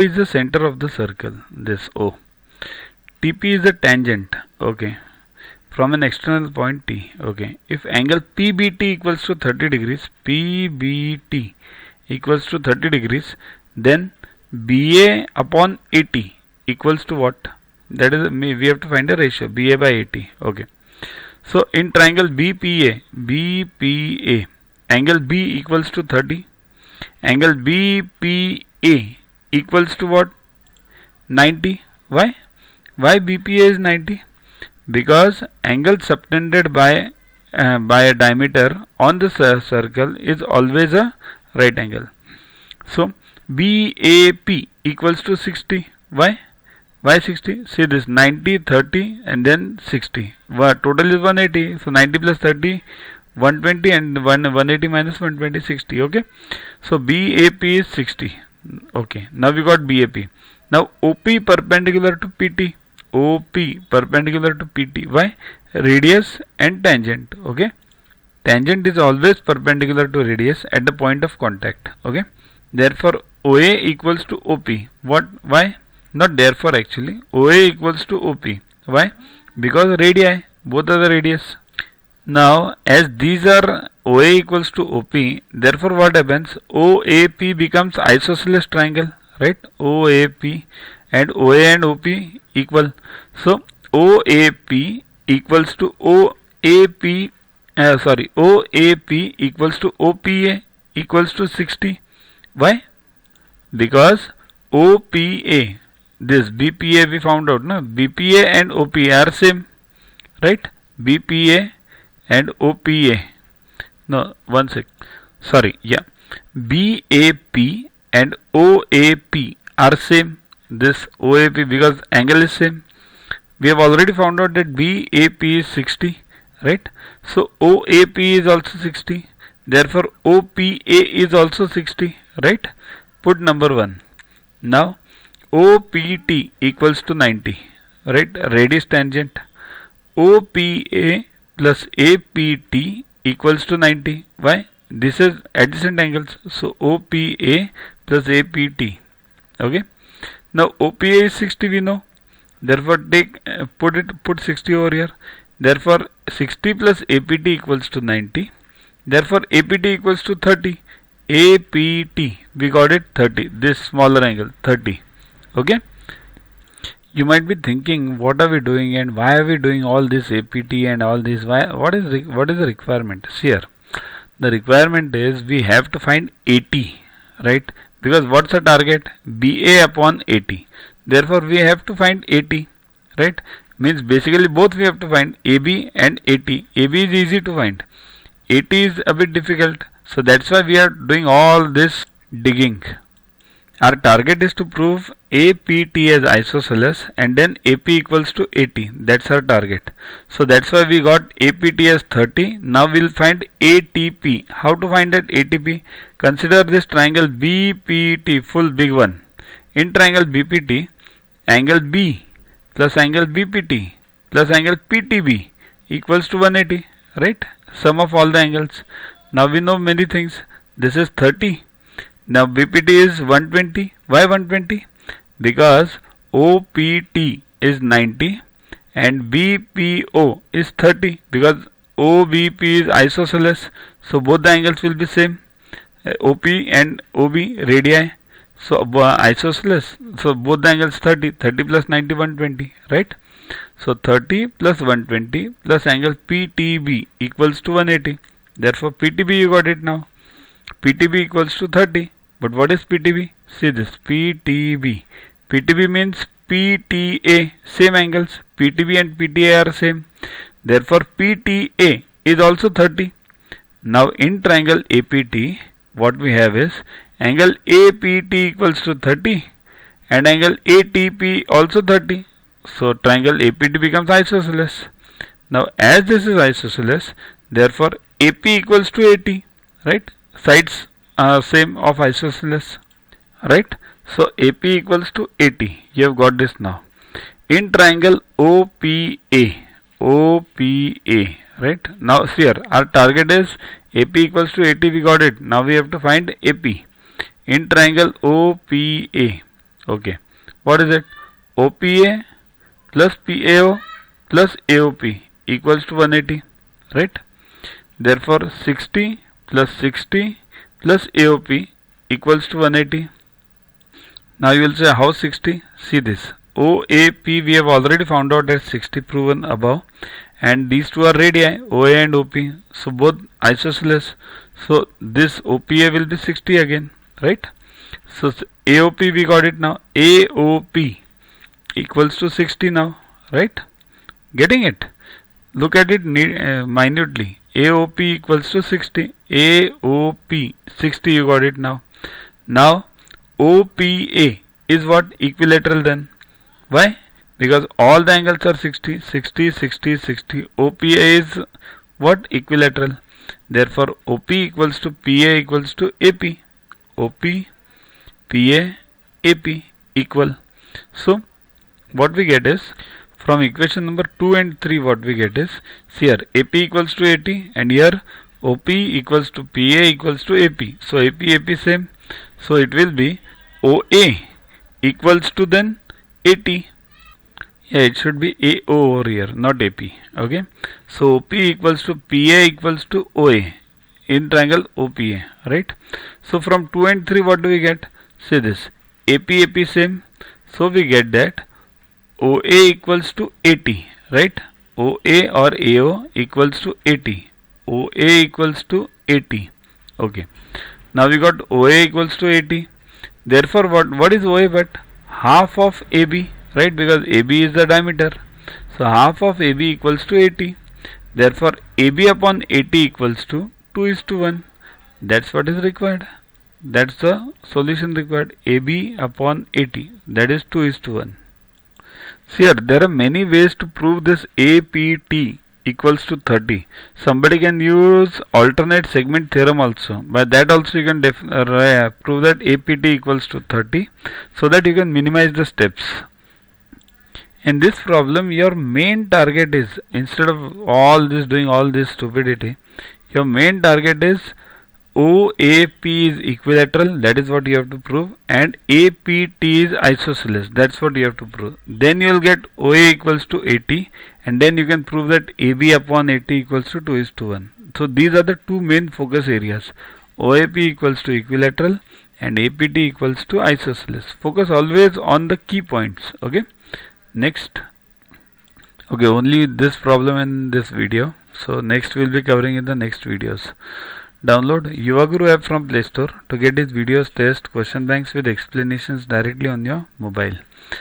is the center of the circle, this O. TP is the tangent, okay, from an external point T, okay. If angle PBT equals to 30 degrees, PBT equals to 30 degrees, then BA upon AT equals to what? That is, we have to find a ratio, BA by AT, okay. So in triangle BPA, angle B equals to 30, angle BPA equals to what? 90. Why? Why BPA is 90? Because angle subtended by a diameter on the circle is always a right angle. So BAP equals to 60. Why? Why 60? See this, 90, 30 and then 60. Total is 180. So 90 plus 30, 120, and 180 minus 120, 60. Okay. So BAP is 60. Okay. Now we got BAP. Now OP perpendicular to PT. OP perpendicular to PT. Why? Radius and tangent. Okay. Tangent is always perpendicular to radius at the point of contact. Okay. Therefore OA equals to OP. What? Why? Not therefore actually. OA equals to OP. Why? Because radii. Both are the radius. Now as these are OA equals to OP, therefore what happens? OAP becomes isosceles triangle. Right? OAP and OA and OP equal. So OAP equals to OAP. OAP equals to OPA equals to 60. Why? Because OPA, this BPA we found out, no? BPA and OPA are same, right? BPA and OPA. No, one sec. Sorry, yeah. BAP and OAP are same. This OAP, because angle is same. We have already found out that BAP is 60, right? So OAP is also 60. Therefore OPA is also 60, right? Put number 1. Now OPT equals to 90, right? Radius tangent. OPA plus APT equals to 90. Why? This is adjacent angles. So OPA plus APT. Okay. Now OPA is 60, we know. Therefore put 60 over here. Therefore 60 plus APT equals to 90. Therefore APT equals to 30. APT, we got it, 30. This smaller angle, 30. Okay. You might be thinking, what are we doing and why are we doing all this APT and all this? Why? What is the requirement? See here, the requirement is we have to find AT, right? Because what's the target? BA upon AT. Therefore we have to find AT, right? Means basically both we have to find AB and AT. AB is easy to find. AT is a bit difficult. So that's why we are doing all this digging. Our target is to prove APT as isosceles and then AP equals to AT. That's our target. So that's why we got APT as 30. Now we'll find ATP. How to find that ATP? Consider this triangle BPT, full big one. In triangle BPT, angle B plus angle BPT plus angle PTB equals to 180. Right? Sum of all the angles. Now we know many things. This is 30. Now BPT is 120. Why 120? Because OPT is 90 and BPO is 30. Because OBP is isosceles. So both the angles will be same. OP and OB radii. So isosceles. So both the angles 30. 30 plus 90, 120. Right? So 30 plus 120 plus angle PTB equals to 180. Therefore PTB you got it now. PTB equals to 30. But what is PTB? See this, PTB. PTB means PTA, same angles. PTB and PTA are same. Therefore PTA is also 30. Now in triangle APT, what we have is angle APT equals to 30 and angle ATP also 30. So triangle APT becomes isosceles. Now as this is isosceles, therefore AP equals to AT, right? Sides are same of isosceles, right? So AP equals to AT. You have got this now. In triangle OPA, right? Now here our target is AP equals to AT. We got it. Now we have to find AP. In triangle OPA, Okay, what is it? OPA plus PAO plus AOP equals to 180, right? Therefore 60 plus 60 plus AOP equals to 180. Now you will say how 60? See this. OAP we have already found out as 60 proven above, and these two are radii, OA and OP. So both isosceles. So this OPA will be 60 again, right? So AOP we got it now. AOP equals to 60 now, right? Getting it? Look at it minutely. AOP equals to 60. AOP 60, you got it now. Now OPA is what? Equilateral then. Why? Because all the angles are 60, 60, 60, 60. OPA is what? Equilateral. Therefore OP equals to PA equals to AP. OP, PA, AP equal. So what we get is, from equation number 2 and 3, what we get is, see here AP equals to 80 and here OP equals to PA equals to AP. So AP same. So it will be OA equals to then 80. Yeah, it should be AO over here, not AP. Okay. So OP equals to PA equals to OA in triangle OPA, right? So from 2 and 3, what do we get? See this. AP same. So we get that OA equals to 80, right? OA or AO equals to 80. OA equals to 80. Okay. Now we got OA equals to 80. Therefore, what is OA but half of AB, right? Because AB is the diameter. So half of AB equals to 80. Therefore, AB upon 80 equals to 2:1. That's what is required. That's the solution required. AB upon 80. That is 2:1. See here, there are many ways to prove this APT equals to 30. Somebody can use alternate segment theorem also. By that also you can prove that APT equals to 30, so that you can minimize the steps. In this problem, your main target is, instead of doing all this stupidity, your main target is OAP is equilateral, that is what you have to prove, and APT is isosceles, that's what you have to prove. Then you will get OA equals to 80, and then you can prove that AB upon 80 equals to 2:1. So these are the two main focus areas. OAP equals to equilateral and APT equals to isosceles. Focus always on the key points. Okay. Next. Okay, only this problem in this video. So next we'll be covering in the next videos. Download Yuvaguru app from Play Store to get these videos, tests, question banks with explanations directly on your mobile.